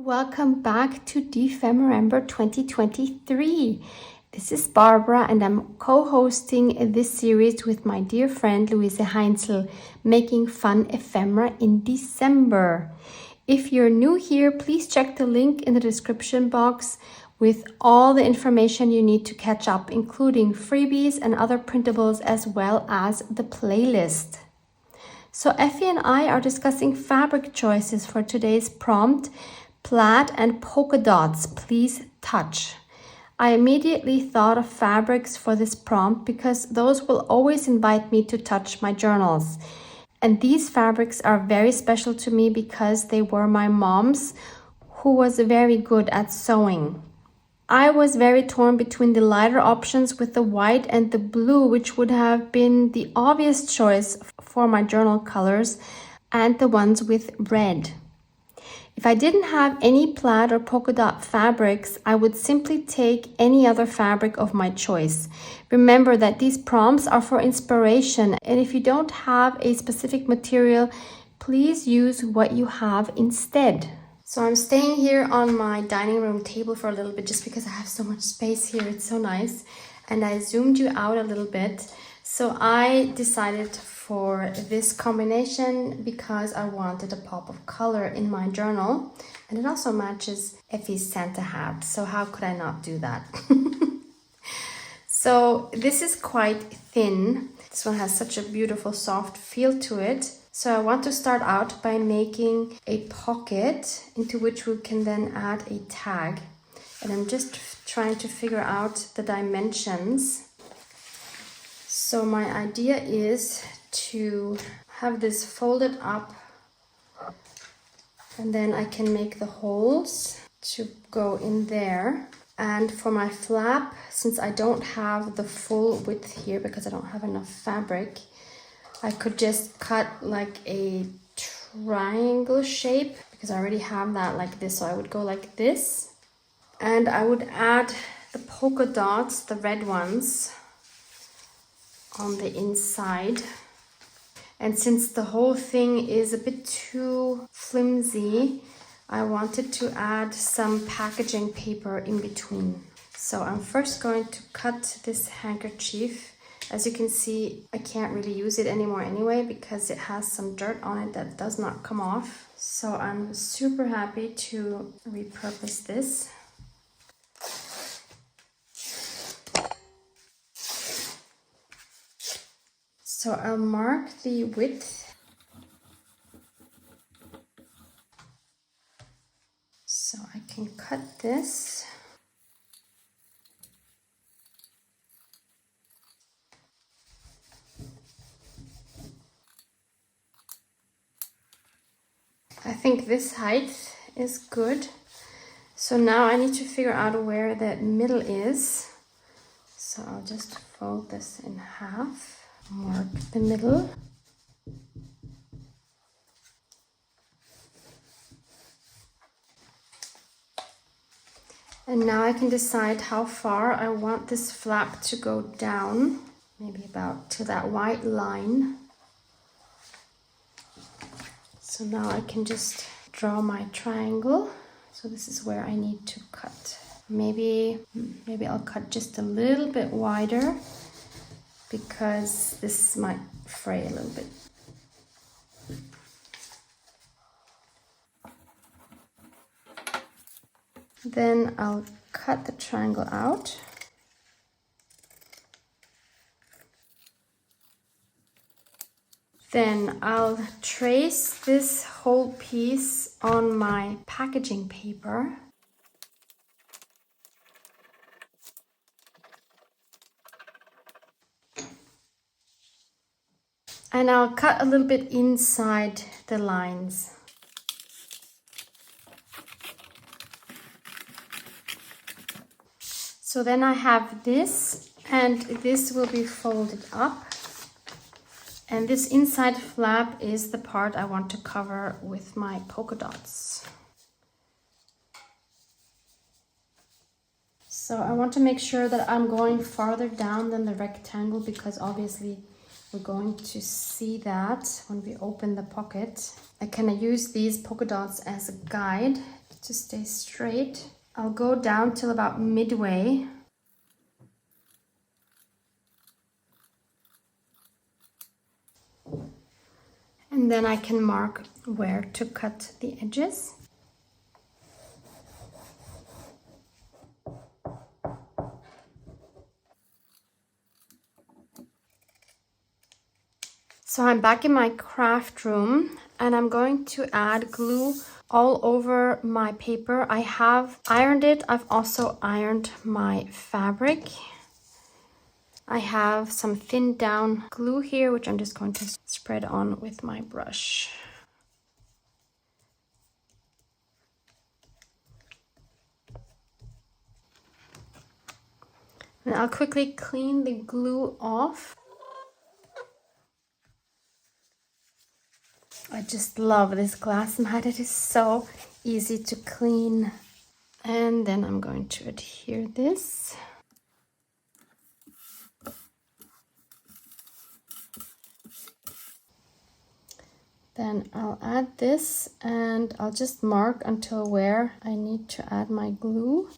Welcome back to Dephemerember 2023. This is Barbara and I'm co-hosting this series with my dear friend Luise and I, making fun ephemera in December. If you're new here, please check the link in the description box with all the information you need to catch up, including freebies and other printables as well as the playlist. So Effie and I are discussing fabric choices for today's prompt, plaid and polka dots, please touch. I immediately thought of fabrics for this prompt because those will always invite me to touch my journals. And these fabrics are very special to me because they were my mom's, who was very good at sewing. I was very torn between the lighter options with the white and the blue, which would have been the obvious choice for my journal colors, and the ones with red. If I didn't have any plaid or polka dot fabrics, I would simply take any other fabric of my choice. Remember that these prompts are for inspiration, and if you don't have a specific material, please use what you have instead. So I'm staying here on my dining room table for a little bit just because I have so much space here. It's so nice. And I zoomed you out a little bit. So I decided for this combination because I wanted a pop of color in my journal. And it also matches Effie's Santa hat. So how could I not do that? So this is quite thin. This one has such a beautiful soft feel to it. So I want to start out by making a pocket into which we can then add a tag. And I'm just trying to figure out the dimensions. So my idea is to have this folded up and then I can make the holes to go in there. And for my flap, since I don't have the full width here because I don't have enough fabric, I could just cut like a triangle shape because I already have that like this. So I would go like this and I would add the polka dots, the red ones, on the inside. And since the whole thing is a bit too flimsy, I wanted to add some packaging paper in between. So I'm first going to cut this handkerchief. As you can see, I can't really use it anymore anyway because it has some dirt on it that does not come off. So I'm super happy to repurpose this. So I'll mark the width. So I can cut this. I think this height is good. So now I need to figure out where the middle is. So I'll just fold this in half, mark the middle. And now I can decide how far I want this flap to go down, maybe about to that white line. So now I can just draw my triangle. So this is where I need to cut. Maybe I'll cut just a little bit wider because this might fray a little bit. Then I'll cut the triangle out. Then I'll trace this whole piece on my packaging paper. And I'll cut a little bit inside the lines. So then I have this, and this will be folded up. And this inside flap is the part I want to cover with my polka dots. So I want to make sure that I'm going farther down than the rectangle because obviously we're going to see that when we open the pocket. I can use these polka dots as a guide to stay straight. I'll go down till about midway. And then I can mark where to cut the edges. So I'm back in my craft room and I'm going to add glue all over my paper. I have ironed it. I've also ironed my fabric. I have some thinned down glue here, which I'm just going to spread on with my brush. And I'll quickly clean the glue off. I just love this glass mat. It is so easy to clean. And then I'm going to adhere this. Then I'll add this and I'll just mark until where I need to add my glue.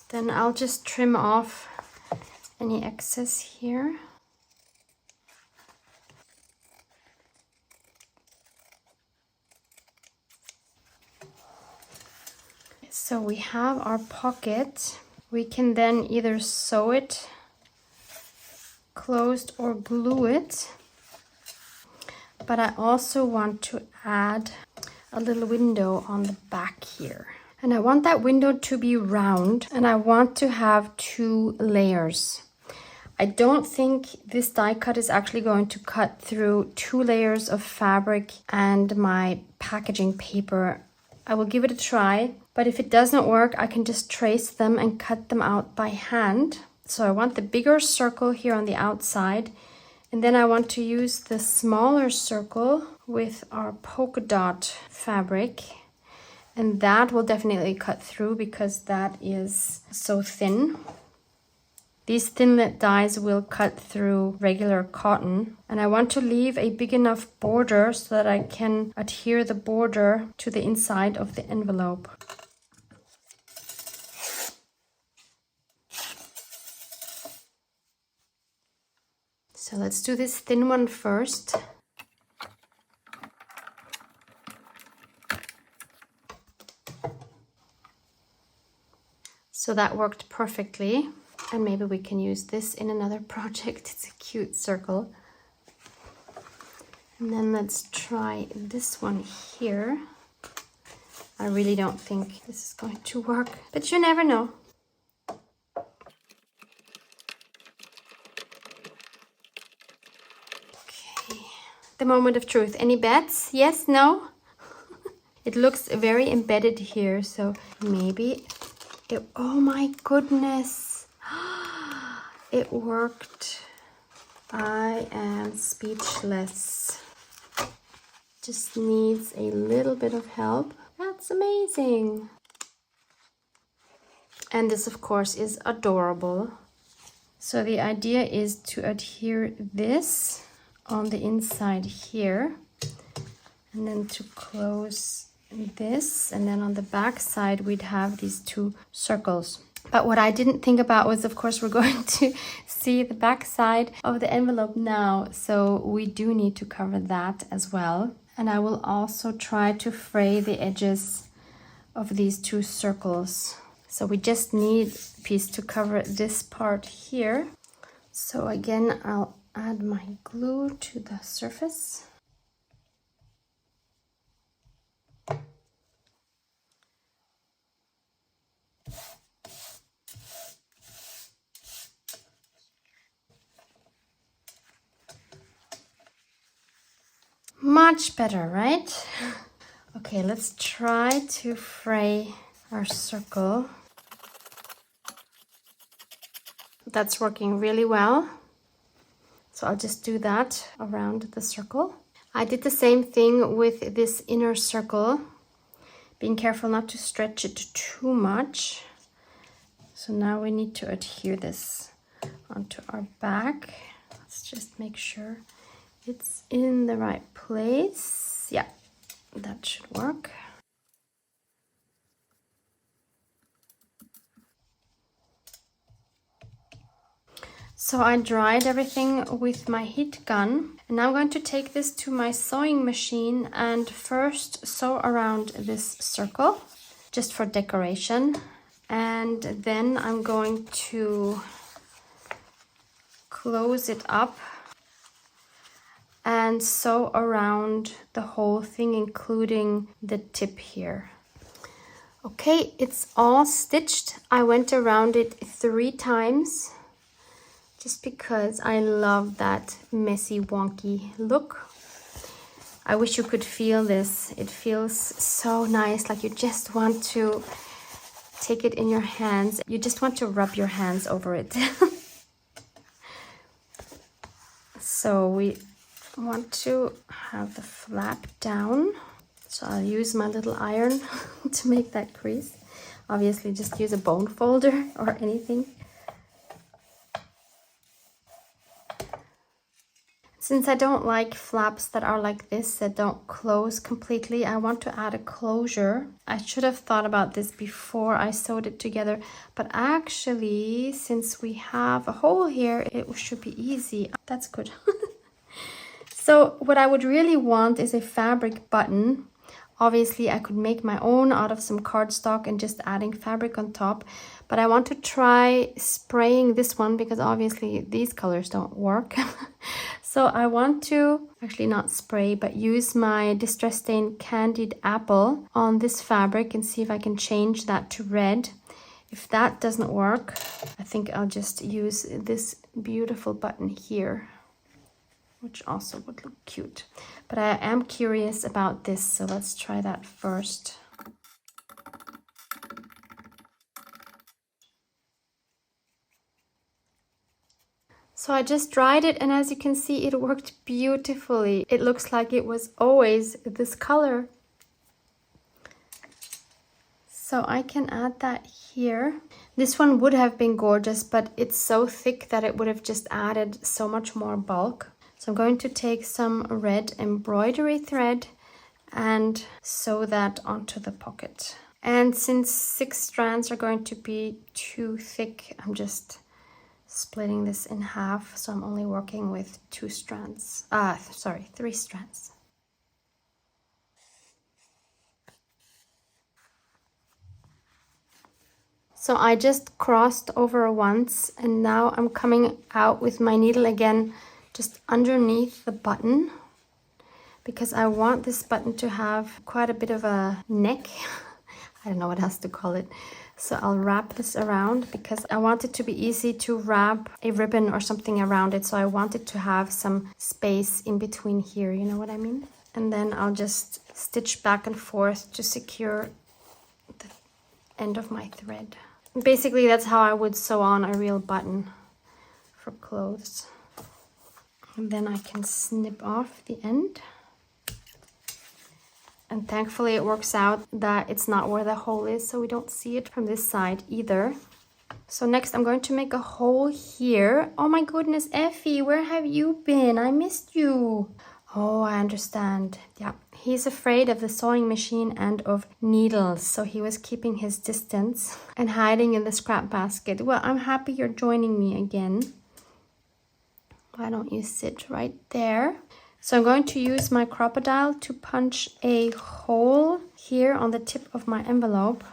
Then I'll just trim off any excess here. So we have our pocket. We can then either sew it closed or glue it. But I also want to add a little window on the back here. And I want that window to be round and I want to have 2 layers. I don't think this die cut is actually going to cut through 2 layers of fabric and my packaging paper. I will give it a try, but if it doesn't work, I can just trace them and cut them out by hand. So I want the bigger circle here on the outside, and then I want to use the smaller circle with our polka dot fabric, and that will definitely cut through because that is so thin. These thinlet dies will cut through regular cotton, and I want to leave a big enough border so that I can adhere the border to the inside of the envelope. So let's do this thin one first. So that worked perfectly. And maybe we can use this in another project. It's a cute circle. And then let's try this one here. I really don't think this is going to work, but you never know. Okay, the moment of truth. Any bets? Yes, no? It looks very embedded here, so maybe it, oh my goodness. It worked. I am speechless. Just needs a little bit of help. That's amazing. And this, of course, is adorable. So the idea is to adhere this on the inside here, and then to close this, and then on the back side we'd have these 2 circles. But what I didn't think about was, of course, we're going to see the back side of the envelope now. So we do need to cover that as well. And I will also try to fray the edges of these 2 circles. So we just need a piece to cover this part here. So again, I'll add my glue to the surface. Much better, right? Okay, let's try to fray our circle. That's working really well. So I'll just do that around the circle. I did the same thing with this inner circle being careful not to stretch it too much. So now we need to adhere this onto our back. Let's just make sure it's in the right place. Yeah, that should work. So I dried everything with my heat gun, and now I'm going to take this to my sewing machine and first sew around this circle just for decoration, and then I'm going to close it up and sew around the whole thing, including the tip here. Okay, it's all stitched. I went around it 3 times just because I love that messy, wonky look. I wish you could feel this. It feels so nice, like you just want to take it in your hands. You just want to rub your hands over it. So we want to have the flap down. So I'll use my little iron to make that crease. Obviously, just use a bone folder or anything. Since I don't like flaps that are like this, that don't close completely, I want to add a closure. I should have thought about this before I sewed it together, but actually, since we have a hole here, it should be easy. That's good. So what I would really want is a fabric button. Obviously, I could make my own out of some cardstock and just adding fabric on top. But I want to try spraying this one because obviously these colors don't work. So I want to actually not spray, but use my Distress Stain Candied Apple on this fabric and see if I can change that to red. If that doesn't work, I think I'll just use this beautiful button here, which also would look cute. But I am curious about this, so let's try that first. So I just dried it, and as you can see, it worked beautifully. It looks like it was always this color. So I can add that here. This one would have been gorgeous, but it's so thick that it would have just added so much more bulk. So I'm going to take some red embroidery thread and sew that onto the pocket. And since 6 strands are going to be too thick, I'm just splitting this in half. So I'm only working with 3 strands. So I just crossed over once, and now I'm coming out with my needle again just underneath the button, because I want this button to have quite a bit of a neck. I don't know what else to call it. So I'll wrap this around because I want it to be easy to wrap a ribbon or something around it. So I want it to have some space in between here, you know what I mean? And then I'll just stitch back and forth to secure the end of my thread. Basically, that's how I would sew on a real button for clothes. And then I can snip off the end. And thankfully it works out that it's not where the hole is, so we don't see it from this side either. So next I'm going to make a hole here. Oh my goodness, Effie, where have you been? I missed you. Oh, I understand. Yeah, he's afraid of the sewing machine and of needles, so he was keeping his distance and hiding in the scrap basket. Well, I'm happy you're joining me again. Why don't you sit right there? So I'm going to use my crocodile to punch a hole here on the tip of my envelope.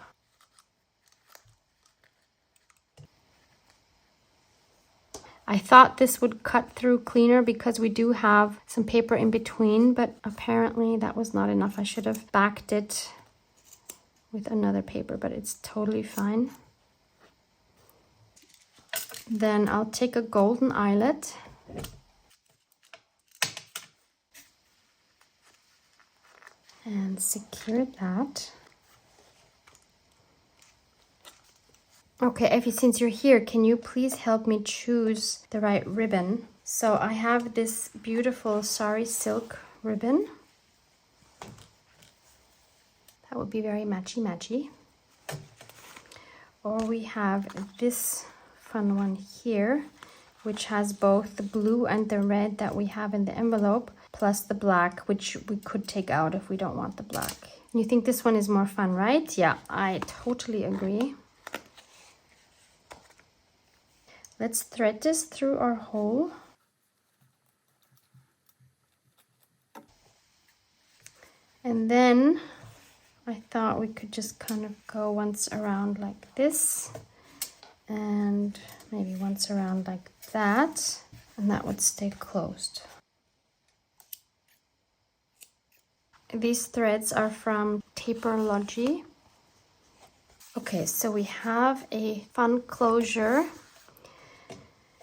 I thought this would cut through cleaner because we do have some paper in between, but apparently that was not enough. I should have backed it with another paper, but it's totally fine. Then I'll take a golden eyelet. And secure that. Okay, Effie, since you're here, can you please help me choose the right ribbon? So I have this beautiful sari silk ribbon. That would be very matchy-matchy. Or we have this fun one here, which has both the blue and the red that we have in the envelope, plus the black, which we could take out if we don't want the black. You think this one is more fun, right? Yeah, I totally agree. Let's thread this through our hole. And then I thought we could just kind of go once around like this, and maybe once around like that, and that would stay closed. These threads are from Taperology. Okay, so we have a fun closure,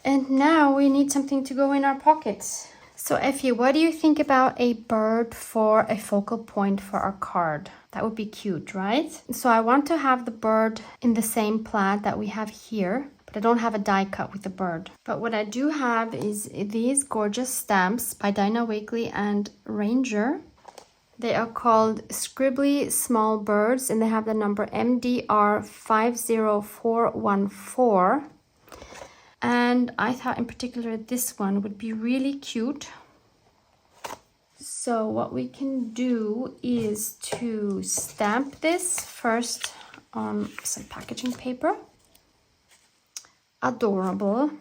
and now we need something to go in our pockets. So Effie, what do you think about a bird for a focal point for our card? That would be cute, right? So I want to have the bird in the same plaid that we have here, but I don't have a die cut with the bird. But what I do have is these gorgeous stamps by Dinah Wakely and Ranger. They are called Scribbly Small Birds, and they have the number MDR 50414. And I thought in particular this one would be really cute. So what we can do is to stamp this first on some packaging paper. Adorable.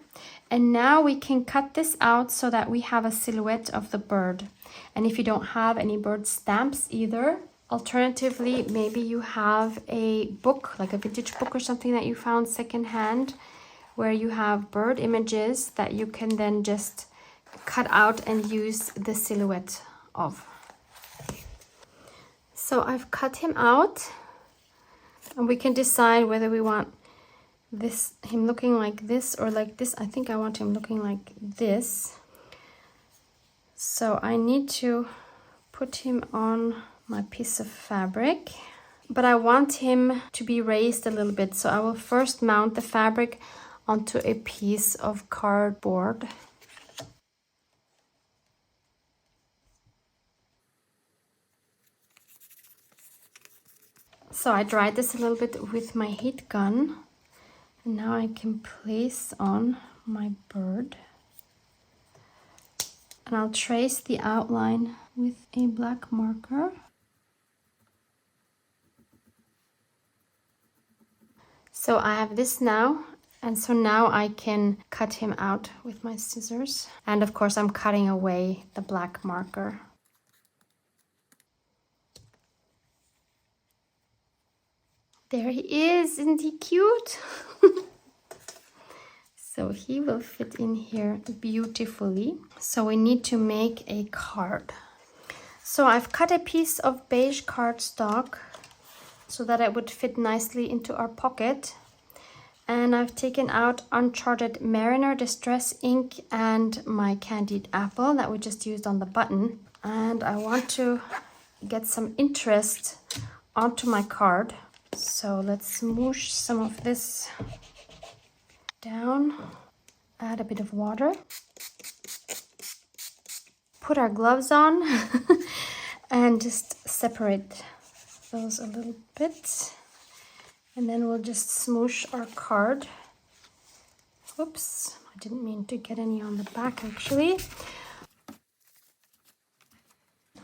And now we can cut this out so that we have a silhouette of the bird. And if you don't have any bird stamps either, alternatively, maybe you have a book, like a vintage book or something that you found secondhand, where you have bird images that you can then just cut out and use the silhouette of. So I've cut him out, and we can decide whether we want him looking like this or like this. I think I want him looking like this. So I need to put him on my piece of fabric, but I want him to be raised a little bit. So I will first mount the fabric onto a piece of cardboard. So I dried this a little bit with my heat gun, and now I can place on my bird. And I'll trace the outline with a black marker. So I have this now. And so now I can cut him out with my scissors. And of course I'm cutting away the black marker. There he is, isn't he cute? So he will fit in here beautifully. So we need to make a card. So I've cut a piece of beige cardstock so that it would fit nicely into our pocket. And I've taken out Uncharted Mariner Distress ink and my candied apple that we just used on the button. And I want to get some interest onto my card. So let's smoosh some of this down, add a bit of water, put our gloves on and just separate those a little bit. And then we'll just smoosh our card. Oops, I didn't mean to get any on the back actually.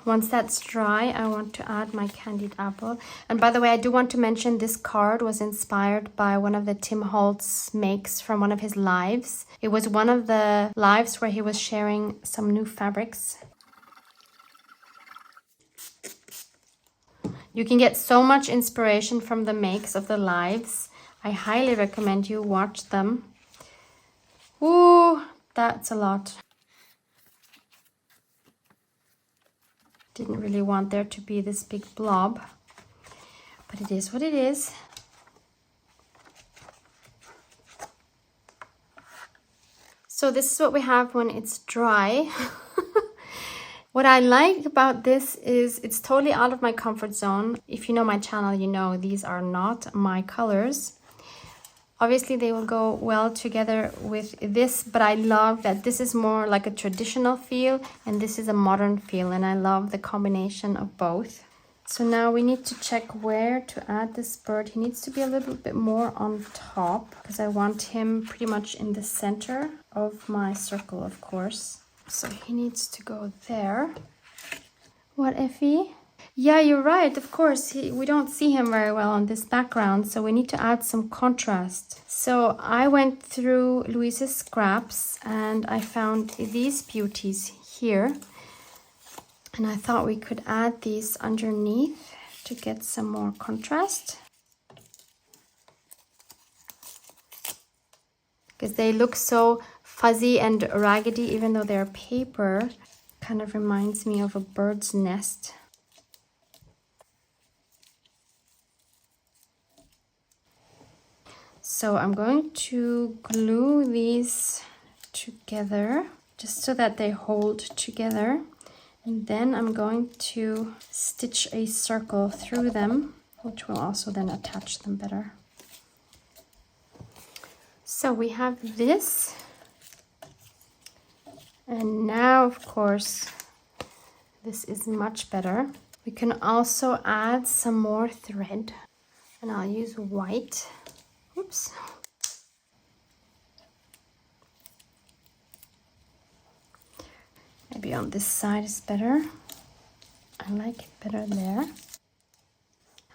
Once that's dry, I want to add my candied apple. And by the way, I do want to mention this card was inspired by one of the Tim Holtz makes from one of his lives. It was one of the lives where he was sharing some new fabrics. You can get so much inspiration from the makes of the lives. I highly recommend you watch them. Ooh, that's a lot. Didn't really want there to be this big blob, but it is what it is. So this is what we have when it's dry. What I like about this is it's totally out of my comfort zone. If you know my channel, you know these are not my colors. Obviously, they will go well together with this, but I love that this is more like a traditional feel and this is a modern feel, and I love the combination of both. So now we need to check where to add this bird. He needs to be a little bit more on top because I want him pretty much in the center of my circle, of course. So he needs to go there. What, Effie? Yeah, you're right, of course. We don't see him very well on this background, so we need to add some contrast. So I went through Luise's scraps and I found these beauties here. And I thought we could add these underneath to get some more contrast. Because they look so fuzzy and raggedy, even though they're paper. Kind of reminds me of a bird's nest. So I'm going to glue these together, just so that they hold together. And then I'm going to stitch a circle through them, which will also then attach them better. So we have this. And now, of course, this is much better. We can also add some more thread. And I'll use white. Oops. Maybe on this side is better. I like it better there.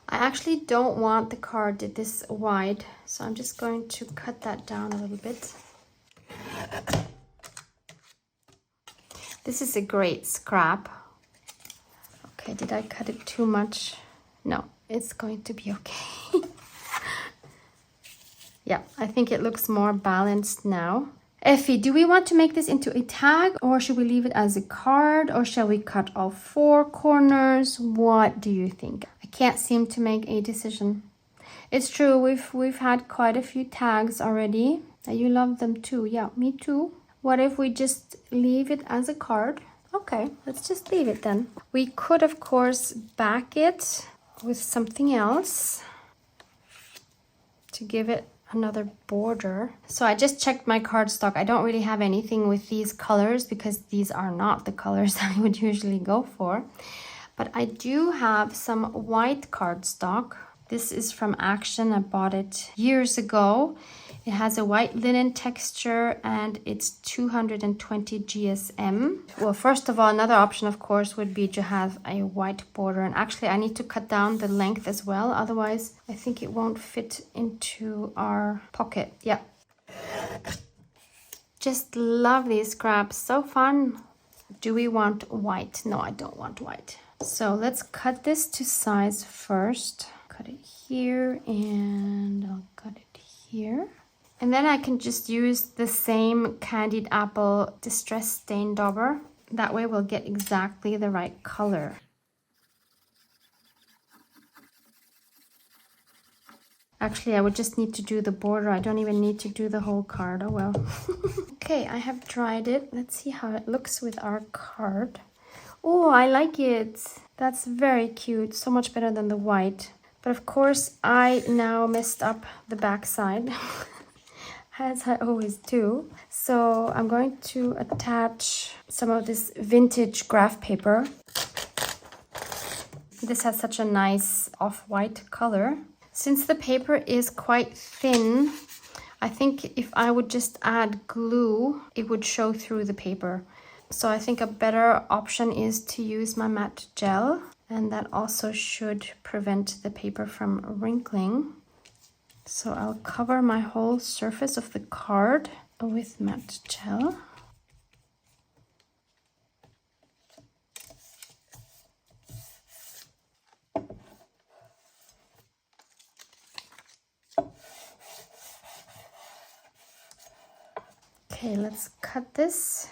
I actually don't want the card this wide, so I'm just going to cut that down a little bit. This is a great scrap. Okay, did I cut it too much? No, it's going to be okay. Yeah, I think it looks more balanced now. Effie, do we want to make this into a tag, or should we leave it as a card, or shall we cut all 4 corners? What do you think? I can't seem to make a decision. It's true, we've had quite a few tags already. You love them too. Yeah, me too. What if we just leave it as a card? Okay, let's just leave it then. We could, of course, back it with something else to give it another border. So I just checked my cardstock. I don't really have anything with these colors because these are not the colors I would usually go for. But I do have some white cardstock. This is from Action. I bought it years ago. It has a white linen texture and it's 220 GSM. Well, first of all, another option, of course, would be to have a white border. And actually, I need to cut down the length as well. Otherwise, I think it won't fit into our pocket. Yeah. Just love these scraps. So fun. Do we want white? No, I don't want white. So let's cut this to size first. Cut it here and I'll cut it here. And then I can just use the same Candied Apple Distress Stain Dauber. That way we'll get exactly the right color. Actually, I would just need to do the border. I don't even need to do the whole card. Oh well. Okay, I have tried it. Let's see how it looks with our card. Oh, I like it. That's very cute. So much better than the white. But of course, I now messed up the back side. As I always do. So I'm going to attach some of this vintage graph paper. This has such a nice off-white color. Since the paper is quite thin, I think if I would just add glue, it would show through the paper. So I think a better option is to use my matte gel, and that also should prevent the paper from wrinkling. So I'll cover my whole surface of the card with matte gel. Okay, let's cut this.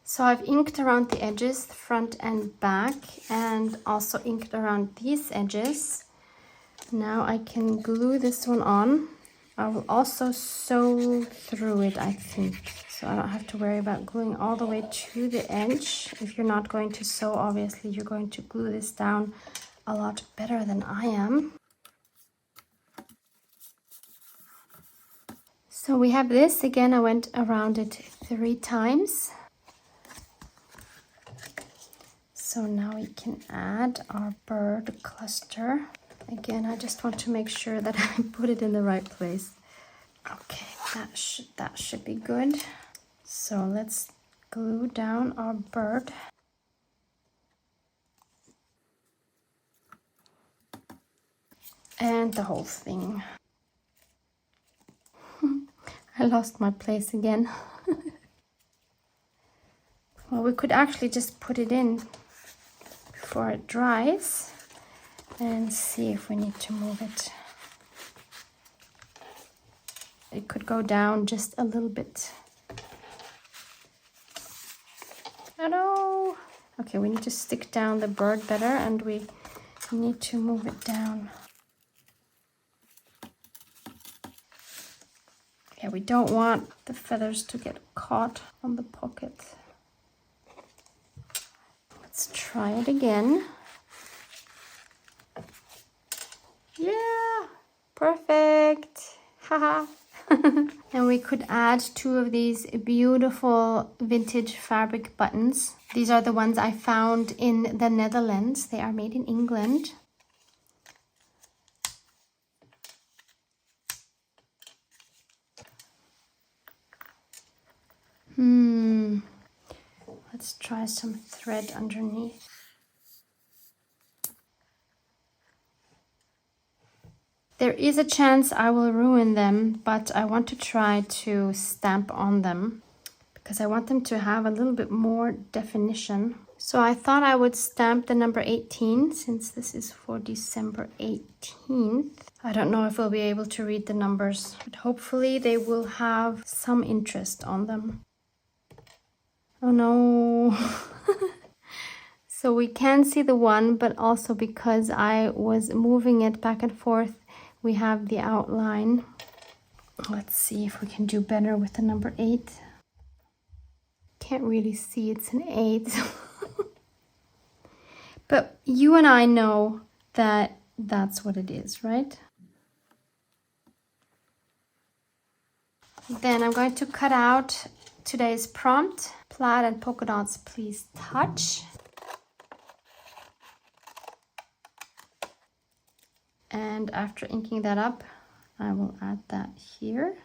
So I've inked around the edges, front and back, and also inked around these edges. Now I can glue this one on. I will also sew through it, I think. So I don't have to worry about gluing all the way to the edge. If you're not going to sew, obviously you're going to glue this down a lot better than I am. So we have this. Again, I went around it 3 times. So now we can add our bird cluster. Again, I just want to make sure that I put it in the right place. Okay, that should be good. So let's glue down our bird. And the whole thing. I lost my place again. Well, we could actually just put it in before it dries and see if we need to move it. It could go down just a little bit. Oh no! Okay, we need to stick down the bird better, and we need to move it down. Yeah, we don't want the feathers to get caught on the pocket. Let's try it again. Yeah, perfect. Haha. And we could add 2 of these beautiful vintage fabric buttons. These are the ones I found in the Netherlands. They are made in England. Let's try some thread underneath. There is a chance I will ruin them, but I want to try to stamp on them because I want them to have a little bit more definition. So I thought I would stamp the number 18 since this is for December 18th. I don't know if we'll be able to read the numbers, but hopefully they will have some interest on them. Oh no. So we can see the 1, but also because I was moving it back and forth, we have the outline. Let's see if we can do better with the number 8. Can't really see it's an 8. But you and I know that that's what it is, right? Then I'm going to cut out today's prompt. Plaid and polka dots, please touch. And after inking that up, I will add that here.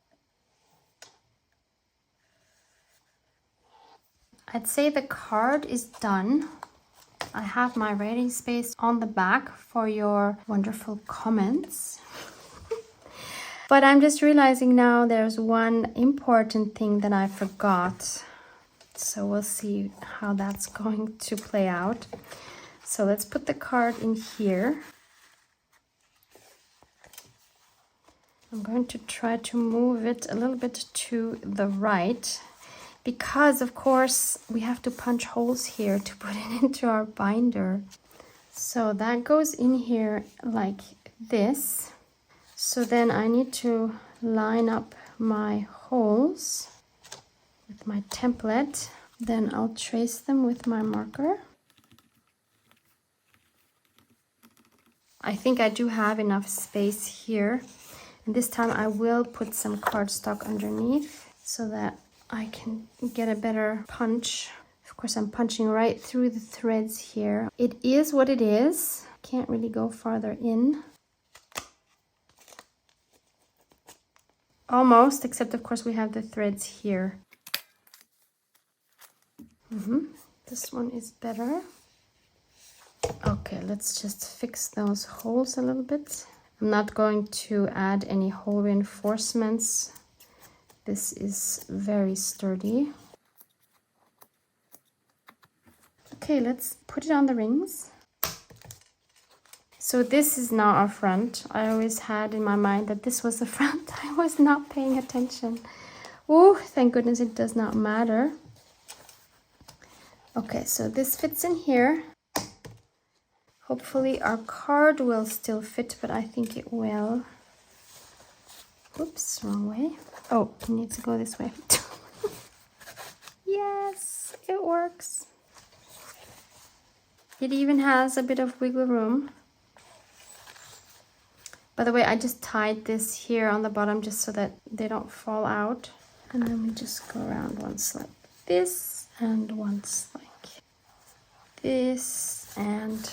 I'd say the card is done. I have my writing space on the back for your wonderful comments. But I'm just realizing now there's one important thing that I forgot. So we'll see how that's going to play out. So let's put the card in here. I'm going to try to move it a little bit to the right because, of course, we have to punch holes here to put it into our binder. So that goes in here like this. So then I need to line up my holes with my template. Then I'll trace them with my marker. I think I do have enough space here. And this time I will put some cardstock underneath so that I can get a better punch. Of course, I'm punching right through the threads here. It is what it is. Can't really go farther in. Almost, except of course we have the threads here. This one is better. Okay, let's just fix those holes a little bit. I'm not going to add any hole reinforcements. This is very sturdy. Okay, let's put it on the rings. So this is now our front. I always had in my mind that this was the front. I was not paying attention. Oh, thank goodness it does not matter. Okay, so this fits in here. Hopefully our card will still fit, but I think it will. Oops, wrong way. Oh, it needs to go this way. Yes, it works. It even has a bit of wiggle room. By the way, I just tied this here on the bottom just so that they don't fall out. And then we just go around once like this and once like this, and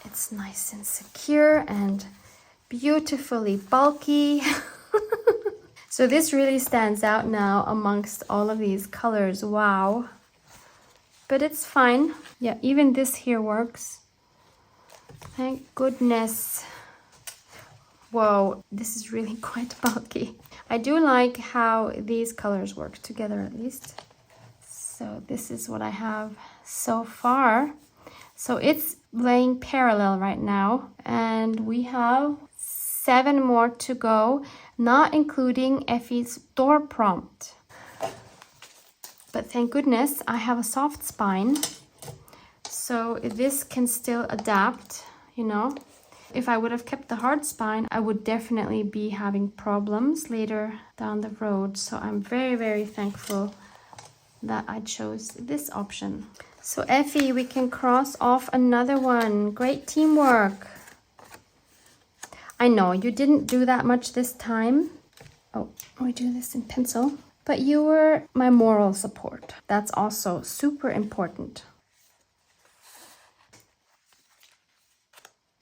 it's nice and secure and beautifully bulky. So this really stands out now amongst all of these colors. Wow. But it's fine. Yeah, even this here works. Thank goodness. Whoa, this is really quite bulky. I do like how these colors work together at least. So this is what I have so far. So it's laying parallel right now, and we have 7 more to go, not including Effie's door prompt. But thank goodness I have a soft spine, so this can still adapt, you know. If I would have kept the hard spine, I would definitely be having problems later down the road. So I'm very, very thankful that I chose this option. So Effie, we can cross off another one. Great teamwork. I know you didn't do that much this time. Oh, we do this in pencil. But you were my moral support. That's also super important.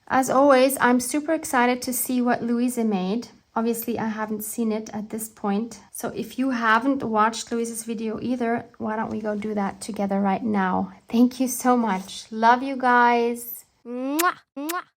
As always, I'm super excited to see what Luise made. Obviously, I haven't seen it at this point. So if you haven't watched Luise's video either, why don't we go do that together right now? Thank you so much. Love you guys. Mwah, mwah.